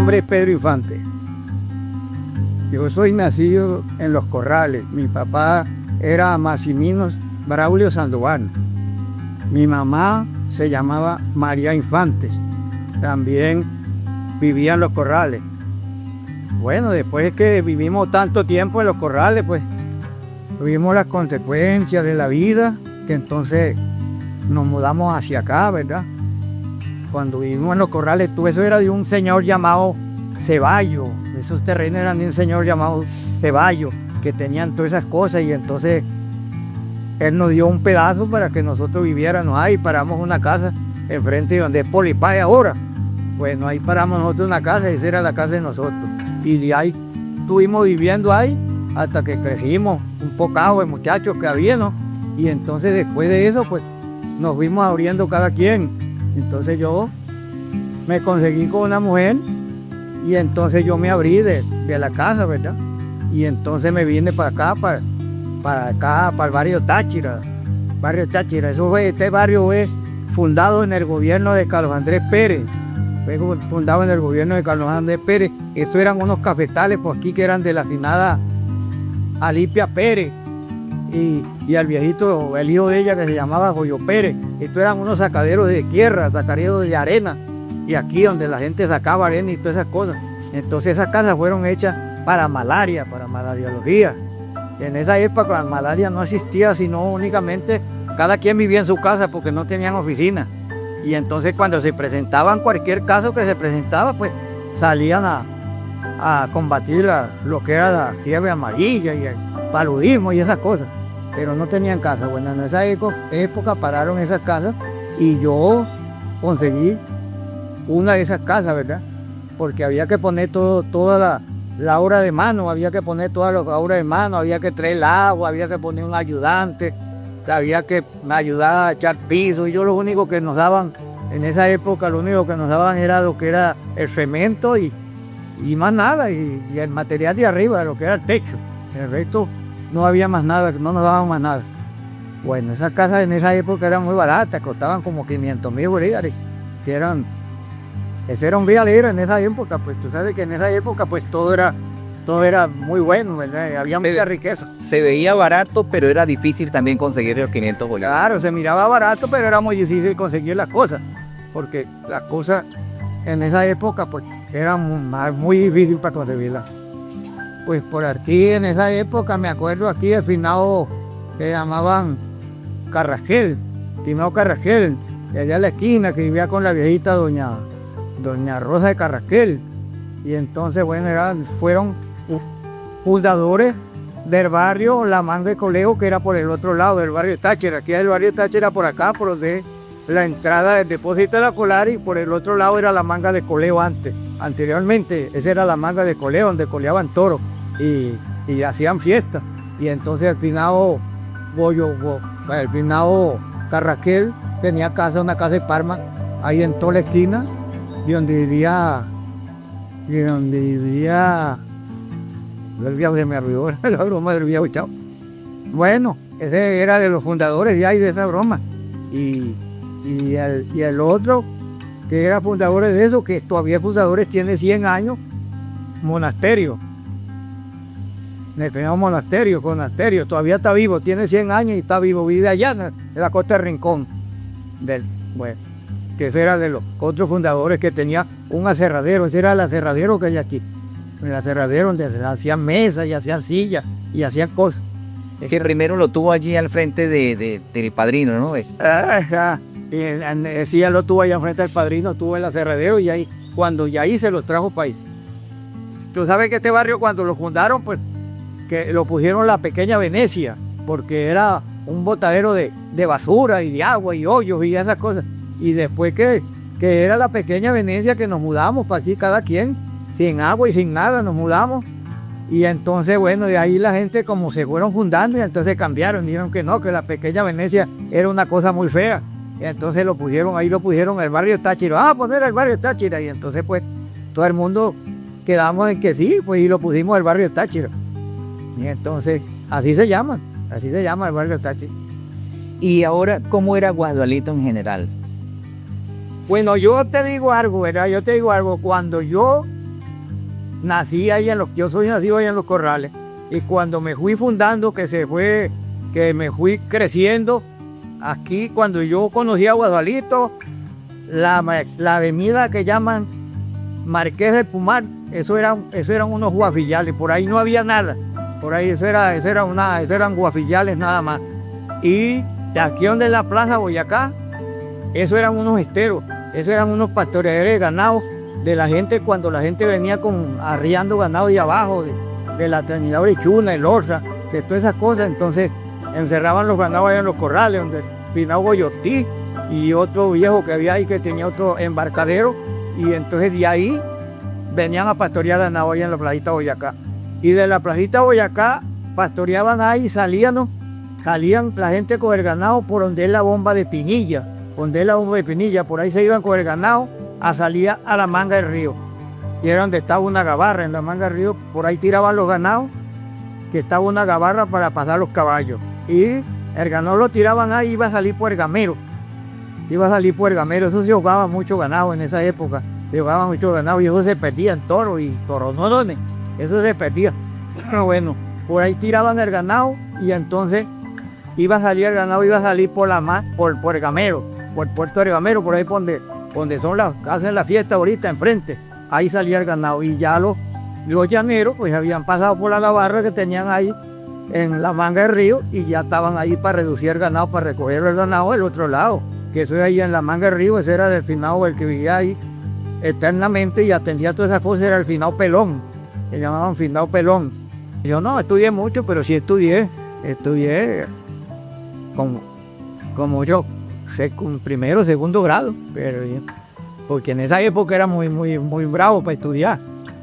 nombre es Pedro Infante. Yo soy nacido en Los Corrales. Mi papá era Massimino Braulio Sandoval. Mi mamá se llamaba María Infante. También vivía en Los Corrales. Bueno, después que vivimos tanto tiempo en Los Corrales, pues tuvimos las consecuencias de la vida, que entonces nos mudamos hacia acá, ¿verdad? Cuando vivimos en Los Corrales, todo eso era de un señor llamado Ceballos. Esos terrenos eran de un señor llamado Ceballos, que tenían todas esas cosas, y entonces él nos dio un pedazo para que nosotros viviéramos ahí. Paramos una casa enfrente de donde es Polipay ahora. Bueno, ahí paramos nosotros una casa, y esa era la casa de nosotros. Y de ahí estuvimos viviendo ahí hasta que crecimos un poco de muchachos que había, ¿no? Y entonces después de eso, pues nos fuimos abriendo cada quien. Entonces yo me conseguí con una mujer, y entonces yo me abrí de la casa, ¿verdad? Y entonces me vine para acá, para el barrio Táchira. Barrio Táchira, este barrio fue fundado en el gobierno de Carlos Andrés Pérez. Fue fundado en el gobierno de Carlos Andrés Pérez. Eso eran unos cafetales por aquí que eran de la finada Alipia Pérez. Y al viejito, el hijo de ella, que se llamaba Joyo Pérez. Estos eran unos sacaderos de tierra, sacaderos de arena. Y aquí donde la gente sacaba arena y todas esas cosas. Entonces esas casas fueron hechas para malaria, para malariología. En esa época la malaria no existía, sino únicamente cada quien vivía en su casa porque no tenían oficina. Y entonces cuando se presentaban cualquier caso que se presentaba, pues salían a combatir lo que era la fiebre amarilla y el paludismo y esas cosas. Pero no tenían casa. Bueno, en esa época pararon esas casas, y yo conseguí una de esas casas, ¿verdad? Porque había que poner toda la obra de mano, había que poner toda la obra de mano, había que traer el agua, había que poner un ayudante, había que ayudar a echar piso, y yo lo único que nos daban en esa época, lo único que nos daban era lo que era el cemento y más nada, y el material de arriba, lo que era el techo. El resto no había más nada, no nos daban más nada. Bueno, esas casas en esa época eran muy baratas, costaban como 500.000 bolívares, que ese era un vía libre en esa época. Pues tú sabes que en esa época pues todo era muy bueno, ¿verdad? Había mucha riqueza. Se veía barato, pero era difícil también conseguir los 500 bolívares. Claro, se miraba barato, pero era muy difícil conseguir las cosas, porque las cosas en esa época pues eran muy difíciles para conseguirlas. Pues por aquí en esa época me acuerdo aquí el finado que llamaban Carrasquel, finado Carrasquel, de allá en la esquina, que vivía con la viejita doña Rosa de Carrasquel. Y entonces, bueno, fueron fundadores del barrio La Manga de Colegio, que era por el otro lado del barrio Táchira. Aquí el barrio Táchira por acá, por donde la entrada del depósito de la Colar, y por el otro lado era La Manga de Colegio anteriormente. Esa era La Manga de Colegio, donde coleaban toros y hacían fiestas. Y entonces el finado Carrasquel tenía una casa de Parma, ahí en toda la esquina, y donde vivía, el viejo se me olvidó, la broma del viejo, chao. Bueno, ese era de los fundadores de ahí, de esa broma. Y el otro, que era fundador de eso, que todavía fundadores, tiene 100 años, monasterio. Le teníamos monasterio, todavía está vivo, tiene 100 años y está vivo, vive allá en la costa del Rincón. Bueno, que ese era de los otros fundadores, que tenía un aserradero. Ese era el aserradero que hay aquí. El aserradero donde se hacían mesas y hacían sillas y hacían cosas. Es que primero lo tuvo allí al frente del padrino, ¿no? Sí, ya lo tuvo allá al frente del padrino, tuvo el aserradero, y ahí, cuando ya ahí se los trajo país. Tú sabes que este barrio, cuando lo fundaron, pues que lo pusieron la Pequeña Venecia, porque era un botadero de basura y de agua y hoyos y esas cosas. Y después que era la Pequeña Venecia, que nos mudamos para aquí cada quien, sin agua y sin nada, nos mudamos. Y entonces, bueno, de ahí la gente como se fueron fundando, y entonces cambiaron, dijeron que no, que la Pequeña Venecia era una cosa muy fea. Y entonces lo pusieron el barrio Táchira. Ah, poner el barrio Táchira. Y entonces pues todo el mundo quedamos en que sí, pues, y lo pusimos el barrio Táchira. Y entonces así se llama el barrio Táchira. Y ahora, ¿cómo era Guadualito en general? Bueno, yo te digo algo, ¿verdad? Cuando yo nací ahí yo soy nacido ahí en Los Corrales. Y cuando me fui fundando, que me fui creciendo, aquí cuando yo conocí a Guadalito, la avenida que llaman Marqués de Pumar, eso eran unos guafillales, por ahí no había nada, por ahí eso eran guafillales nada más. Y de aquí donde la Plaza Boyacá, eso eran unos esteros, eso eran unos pastoreadores de ganado de la gente cuando la gente venía arriando ganado de abajo, de la Trinidad Brichuna, el Orza, de todas esas cosas. Entonces encerraban los ganados allá en Los Corrales, donde el Pinao Goyotí y otro viejo que había ahí que tenía otro embarcadero, y entonces de ahí venían a pastorear ganado allá en la Placita Boyacá. Y de la Placita Boyacá pastoreaban ahí, salían la gente con el ganado por donde es la bomba de Pinilla, por ahí se iban con el ganado a salir a la manga del río. Y era donde estaba una gabarra, en la manga del río, por ahí tiraban los ganados, que estaba una gabarra para pasar los caballos. Y el ganado lo tiraban ahí, iba a salir por el gamero. Eso se ahogaba mucho ganado en esa época. Se ahogaba mucho ganado y eso se perdía en toros y toronodones. Eso se perdía. Pero bueno, por ahí tiraban el ganado y entonces iba a salir el ganado, iba a salir por el gamero, por el puerto del gamero, por ahí donde hacen la fiesta ahorita enfrente. Ahí salía el ganado y ya los llaneros pues habían pasado por la gabarra que tenían ahí en la manga del río y ya estaban ahí para reducir el ganado, para recoger el ganado del otro lado, que eso ahí en la manga del río, ese era del finado, el que vivía ahí eternamente y atendía todas esas cosas, era el finado Pelón, que llamaban finado Pelón. Yo no estudié mucho, pero sí estudié como yo, primero, segundo grado, pero porque en esa época era muy bravo para estudiar.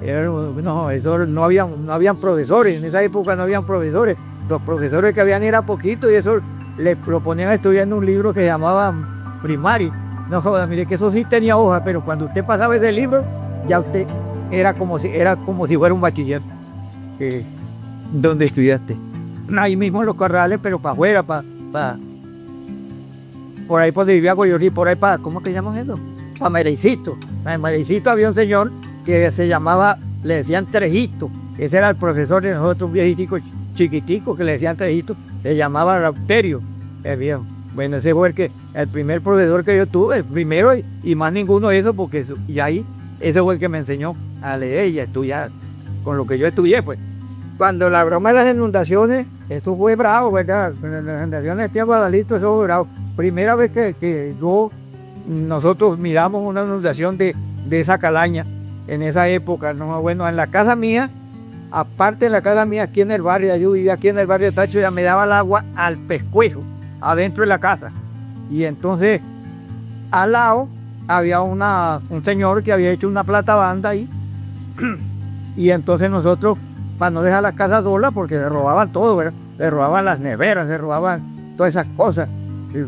No habían profesores, en esa época no habían profesores. Los profesores que habían era poquito y eso le proponían a estudiar en un libro que se llamaba primario. No joda, mire que eso sí tenía hoja, pero cuando usted pasaba ese libro, ya usted era como si fuera un bachiller. ¿Dónde estudiaste? Ahí mismo en Los Corrales, pero para afuera, por ahí por donde vivía Goyorí, por ahí ¿cómo que llaman eso? Para Merecito. En Merecito había un señor que se llamaba, le decían Trejito. Ese era el profesor de nosotros, un viejitico chiquitico que le decían Trejito. Le llamaba Rauterio, el viejo. Bueno, ese fue el primer profesor que yo tuve, el primero y más ninguno de esos, porque ese fue el que me enseñó a leer y a estudiar con lo que yo estudié, pues. Cuando la broma de las inundaciones, esto fue bravo, ¿verdad? Las inundaciones de Guadalito, eso fue bravo. Primera vez que nosotros miramos una inundación de esa calaña en esa época, ¿no? Bueno, en la casa mía, aparte de la casa mía, aquí en el barrio, yo vivía aquí en el barrio de Tacho, ya me daba el agua al pescuezo, adentro de la casa. Y entonces, al lado, había un señor que había hecho una platabanda ahí. Y entonces nosotros, para no dejar la casa sola, porque se robaban todo, ¿verdad? Se robaban las neveras, se robaban todas esas cosas,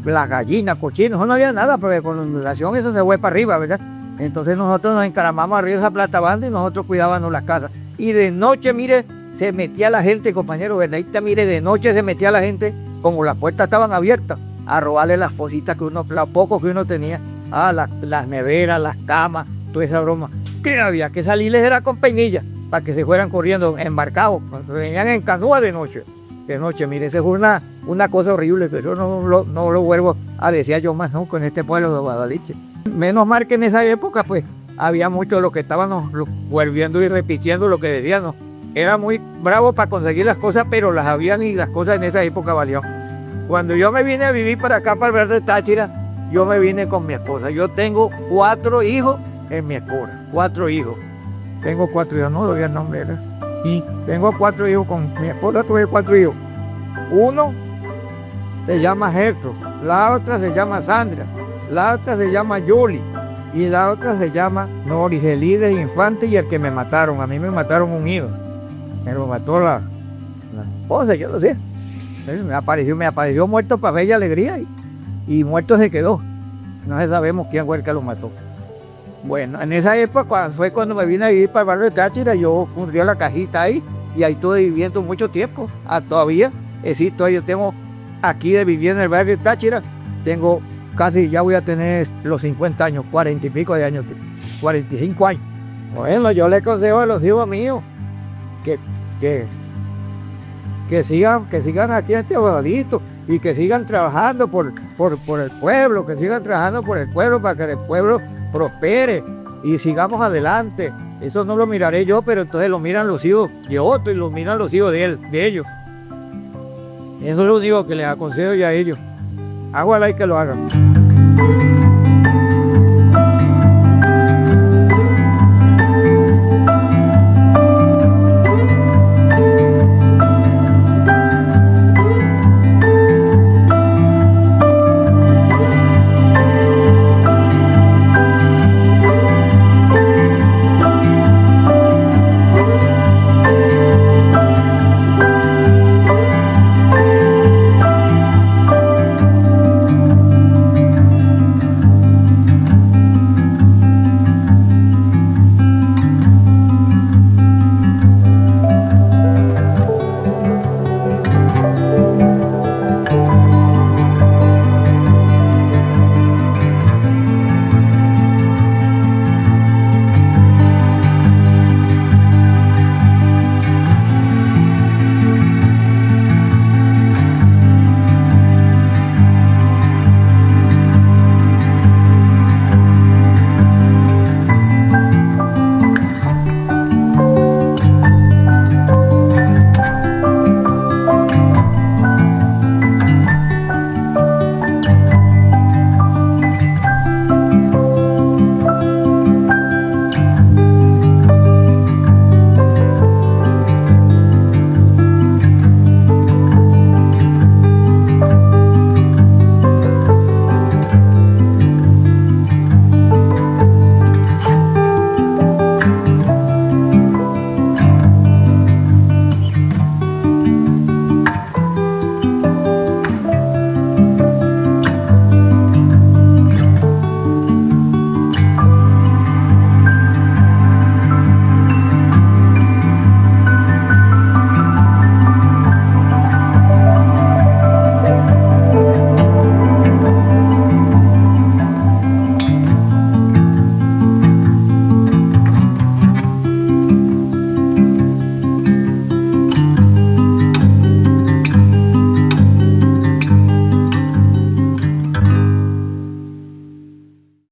las gallinas, cochinos, no había nada, pero con la inundación eso se fue para arriba, ¿verdad? Entonces nosotros nos encaramamos arriba de esa platabanda y nosotros cuidábamos las casas. Y de noche, mire, se metía la gente, compañero, ¿verdad? Mire, de noche se metía la gente, como las puertas estaban abiertas, a robarle las cositas lo poco que uno tenía, las neveras, las camas, toda esa broma. Que había que salirles era con peinillas, para que se fueran corriendo embarcados, venían en canoa de noche. De noche, mire, esa fue una cosa horrible, que yo no lo vuelvo a decir yo más nunca en este pueblo de Guadaliche. Menos mal que en esa época, pues, había muchos de los que estaban volviendo y repitiendo lo que decían, ¿no? Era muy bravo para conseguir las cosas, pero las habían y las cosas en esa época valían. Cuando yo me vine a vivir para acá, para el Verde Táchira, yo me vine con mi esposa. Yo tengo 4 hijos en mi escuela, 4 hijos. Tengo 4 hijos, no doy el nombre, ¿verdad? Sí, tengo 4 hijos con mi esposa, tuve 4 hijos. Uno se llama Gertrude, la otra se llama Sandra, la otra se llama Julie y la otra se llama Norigelide Infante y el que me mataron. A mí me mataron un hijo, me lo mató la esposa, yo no sé. Me apareció muerto para bella alegría y muerto se quedó. No sabemos quién fue el que lo mató. Bueno, en esa época fue cuando me vine a vivir para el barrio de Táchira, yo hundí la cajita ahí y ahí estuve viviendo mucho tiempo. Todavía existo ahí, yo tengo aquí de vivir en el barrio de Táchira, tengo casi, ya voy a tener los 50 años, 40 y pico de años, 45 años. Bueno, yo le aconsejo a los hijos míos que, que, que sigan aquí en Cebadito y que sigan trabajando por el pueblo, que sigan trabajando por el pueblo para que el pueblo prospere y sigamos adelante. Eso no lo miraré yo, pero entonces lo miran los hijos de otro y lo miran los hijos de ellos. Eso es lo único que les aconsejo yo a ellos. Ojalá y que lo hagan.